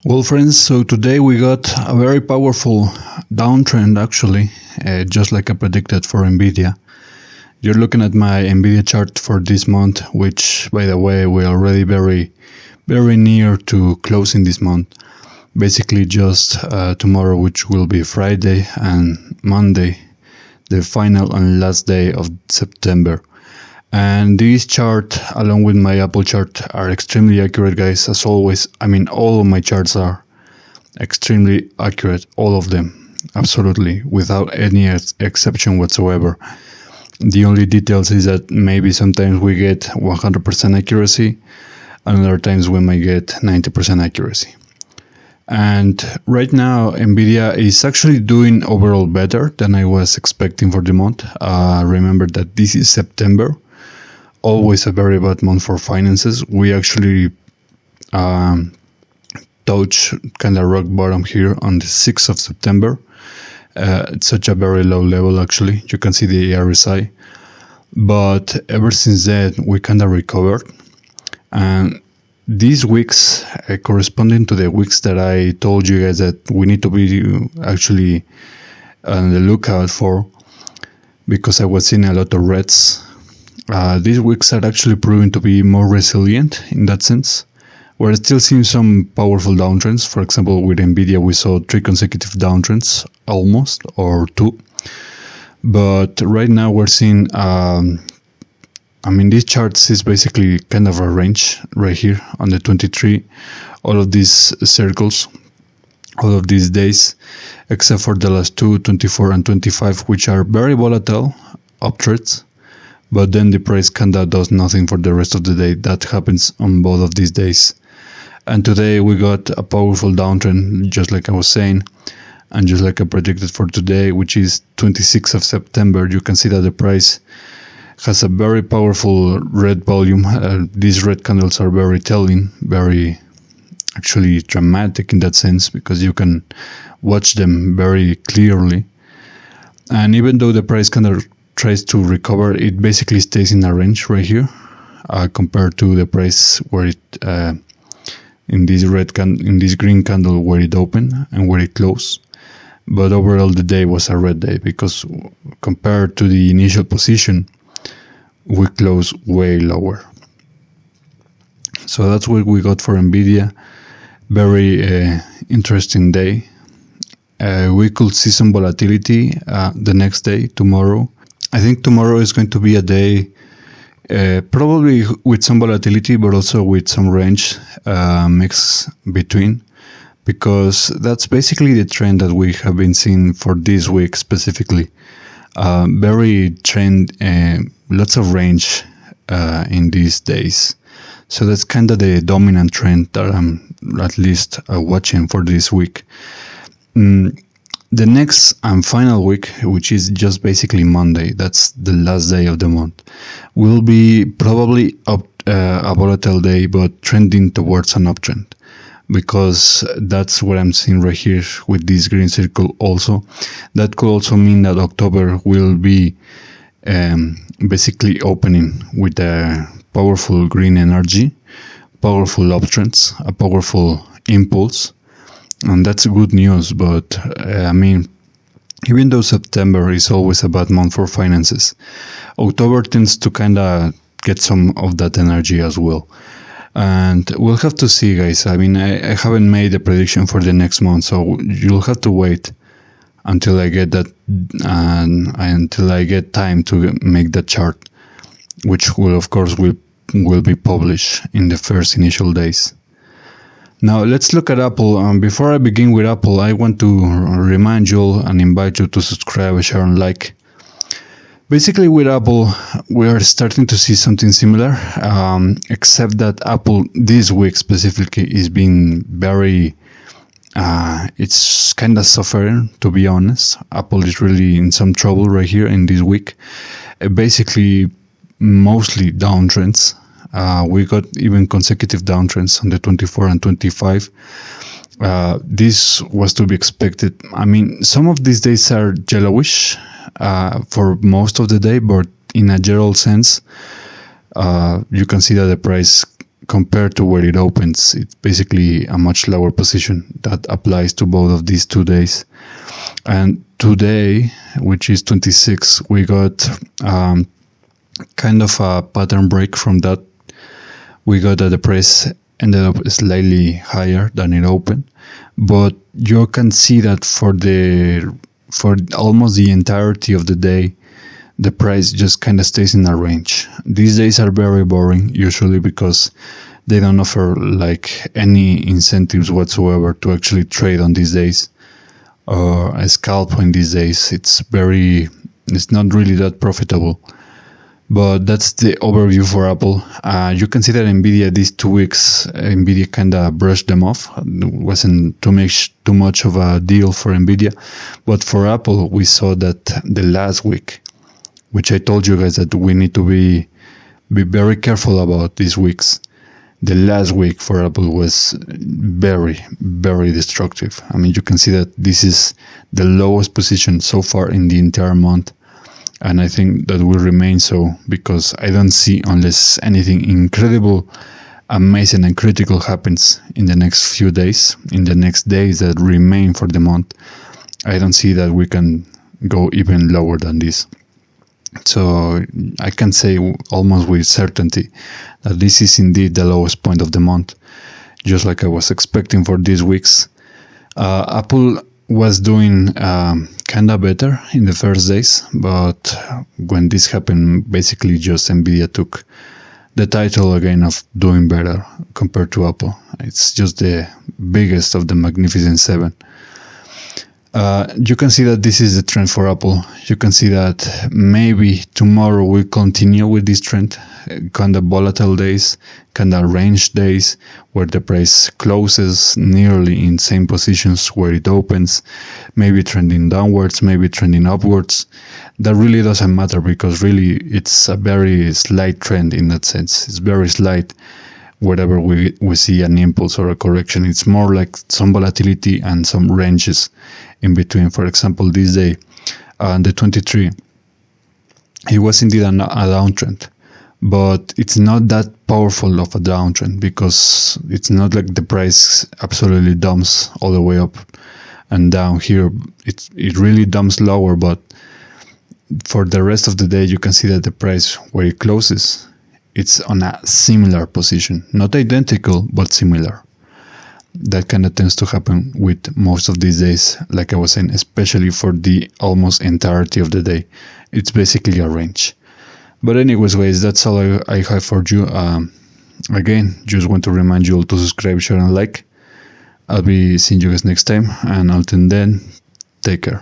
Well, friends, so today we got a very powerful downtrend actually, just like I predicted for NVIDIA. You're looking at my NVIDIA chart for this month, which, by the way, we're already very near to closing this month. Basically just tomorrow, which will be Friday, and Monday, the final and last day of September. And this chart, along with my Apple chart, are extremely accurate, guys, as always. I mean, all of my charts are extremely accurate, all of them, absolutely, without any exception whatsoever. The only details is that maybe sometimes we get 100% accuracy, and other times we might get 90% accuracy. And right now, NVIDIA is actually doing overall better than I was expecting for the month. Remember that this is September. Always a very bad month for finances. We actually touch kind of rock bottom here on the 6th of September. It's such a very low level actually. You can see the RSI. But ever since then, we kind of recovered. And these weeks, corresponding to the weeks that I told you guys that we need to be actually on the lookout for, because I was seeing a lot of reds. These weeks are actually proving to be more resilient in that sense. We're still seeing some powerful downtrends. For example, with NVIDIA, we saw 3 consecutive downtrends, almost, or 2. But right now we're seeing, these charts is basically kind of a range right here on the 23. All of these circles, all of these days, except for the last 2, 24 and 25, which are very volatile uptrends. But then the price kinda does nothing for the rest of the day. That happens on both of these days. And today we got a powerful downtrend, just like I was saying, and just like I predicted for today, which is 26th of September. You can see that the price has a very powerful red volume. These red candles are very telling, very actually dramatic in that sense, because you can watch them very clearly. And even though the price kind of tries to recover, it basically stays in a range right here, compared to the price where it in this green candle where it opened and where it closed. But overall, the day was a red day because compared to the initial position, we closed way lower. So that's what we got for NVIDIA. Very interesting day. We could see some volatility the next day, tomorrow. I think tomorrow is going to be a day probably with some volatility, but also with some range mix between, because that's basically the trend that we have been seeing for this week specifically. Very trend, lots of range in these days. So that's kind of the dominant trend that I'm at least watching for this week. The next and final week, which is just basically Monday, that's the last day of the month, will be probably a volatile day, but trending towards an uptrend, because that's what I'm seeing right here with this green circle also. That could also mean that October will be basically opening with a powerful green energy, powerful uptrends, a powerful impulse. And that's good news, but even though September is always a bad month for finances, October tends to kind of get some of that energy as well. And we'll have to see, guys. I haven't made a prediction for the next month, so you'll have to wait until I get that, until I get time to make that chart, which will, of course, will be published in the first initial days. Now let's look at Apple. Before I begin with Apple, I want to remind you all and invite you to subscribe, share and like. Basically with Apple, we are starting to see something similar, except that Apple this week specifically is being very, it's kind of suffering, to be honest. Apple is really in some trouble right here in this week. Basically, mostly downtrends. We got even consecutive downtrends on the 24 and 25. This was to be expected. Some of these days are yellowish for most of the day, but in a general sense, you can see that the price compared to where it opens, it's basically a much lower position. That applies to both of these 2 days. And today, which is 26, we got kind of a pattern break from that. We got that the price ended up slightly higher than it opened, but you can see that for almost the entirety of the day, the price just kind of stays in a range. These days are very boring, usually because they don't offer like any incentives whatsoever to actually trade on these days or a scalp in these days. It's not really that profitable. But that's the overview for Apple. You can see that NVIDIA these 2 weeks, NVIDIA kind of brushed them off. It wasn't too much of a deal for NVIDIA. But for Apple, we saw that the last week, which I told you guys that we need to be very careful about these weeks. The last week for Apple was very, very destructive. I mean, you can see that this is the lowest position so far in the entire month. And I think that will remain so, because I don't see, unless anything incredible, amazing and critical happens in the next few days, in the next days that remain for the month, I don't see that we can go even lower than this. So I can say almost with certainty that this is indeed the lowest point of the month, just like I was expecting for these weeks. Apple was doing kind of better in the first days, but when this happened, basically just NVIDIA took the title again of doing better compared to Apple. It's just the biggest of the Magnificent Seven. You can see that this is the trend for Apple. You can see that maybe tomorrow we'll continue with this trend, kind of volatile days, kind of range days, where the price closes nearly in same positions where it opens, maybe trending downwards, maybe trending upwards. That really doesn't matter, because really it's a very slight trend in that sense. It's very slight. Wherever we see an impulse or a correction, it's more like some volatility and some ranges in between. For example, this day, the 23, it was indeed a downtrend, but it's not that powerful of a downtrend, because it's not like the price absolutely dumps all the way up and down here. It really dumps lower, but for the rest of the day, you can see that the price where it closes, it's on a similar position, not identical, but similar. That kind of tends to happen with most of these days, like I was saying, especially for the almost entirety of the day. It's basically a range. But anyways, guys, that's all I have for you. Again, just want to remind you all to subscribe, share, and like. I'll be seeing you guys next time, and until then, take care.